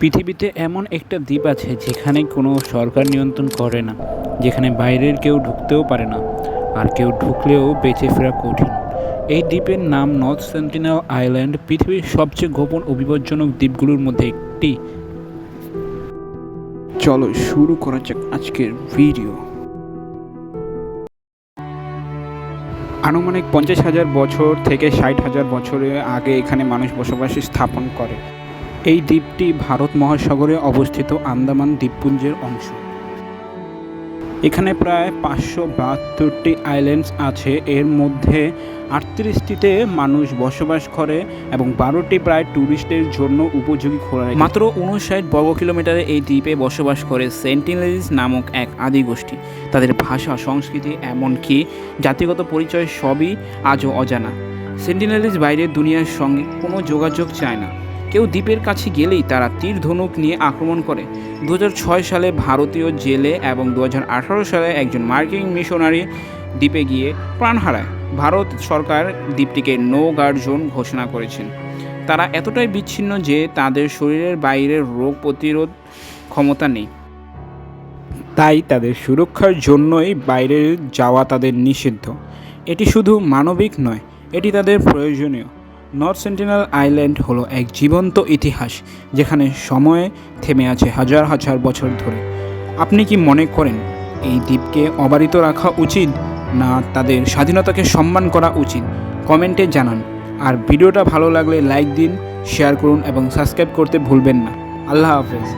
পৃথিবীতে এমন একটা দ্বীপ আছে যেখানে কোনো সরকার নিয়ন্ত্রণ করে না, যেখানে বাইরের কেউ ঢুকতেও পারে না, আর কেউ ঢুকলেও বেঁচে ফেরা কঠিন। এই দ্বীপের নাম নর্থ সেন্টিনেল আইল্যান্ড, পৃথিবীর সবচেয়ে গোপন ও বিপজ্জনক দ্বীপগুলোর মধ্যে একটি। চলো শুরু করা যাক আজকের ভিডিও। আনুমানিক 50,000 বছর থেকে 60,000 বছরের আগে এখানে মানুষ বসবাস স্থাপন করে। এই দ্বীপটি ভারত মহাসাগরে অবস্থিত আন্দামান দ্বীপপুঞ্জের অংশ। এখানে প্রায় 572টি আইল্যান্ডস আছে, এর মধ্যে 38টিতে মানুষ বসবাস করে এবং 12টি প্রায় ট্যুরিস্টের জন্য উপযোগী খোলা রাখে। মাত্র 59 বর্গ কিলোমিটারে এই দ্বীপে বসবাস করে সেন্টিনেলিজ নামক এক আদিগোষ্ঠী। তাদের ভাষা, সংস্কৃতি, এমনকি জাতিগত পরিচয় সবই আজও অজানা। সেন্টিনেলিজ বাইরের দুনিয়ার সঙ্গে কোনো যোগাযোগ চায় না। কেউ দ্বীপের কাছে গেলেই তারা তীর ধনুক নিয়ে আক্রমণ করে। 2006 সালে ভারতীয় জেলে এবং 2018 সালে একজন মার্কিন মিশনারি দ্বীপে গিয়ে প্রাণ হারায়। ভারত সরকার দ্বীপটিকে নো গার্ড জোন ঘোষণা করেছেন। তারা এতটাই বিচ্ছিন্ন যে তাদের শরীরের বাইরের রোগ প্রতিরোধ ক্ষমতা নেই, তাই তাদের সুরক্ষার জন্যই বাইরে যাওয়া তাদের নিষিদ্ধ। এটি শুধু মানবিক নয়, এটি তাদের প্রয়োজনীয়। নর্থ সেন্টিনেল আইল্যান্ড হলো এক জীবন্ত ইতিহাস, যেখানে সময় থেমে আছে হাজার হাজার বছর ধরে। আপনি কি মনে করেন এই দ্বীপকে অবারিত রাখা উচিত, না তাদের স্বাধীনতাকে সম্মান করা উচিত? কমেন্টে জানান। আর ভিডিওটা ভালো লাগলে লাইক দিন, শেয়ার করুন এবং সাবস্ক্রাইব করতে ভুলবেন না। আল্লাহ হাফেজ।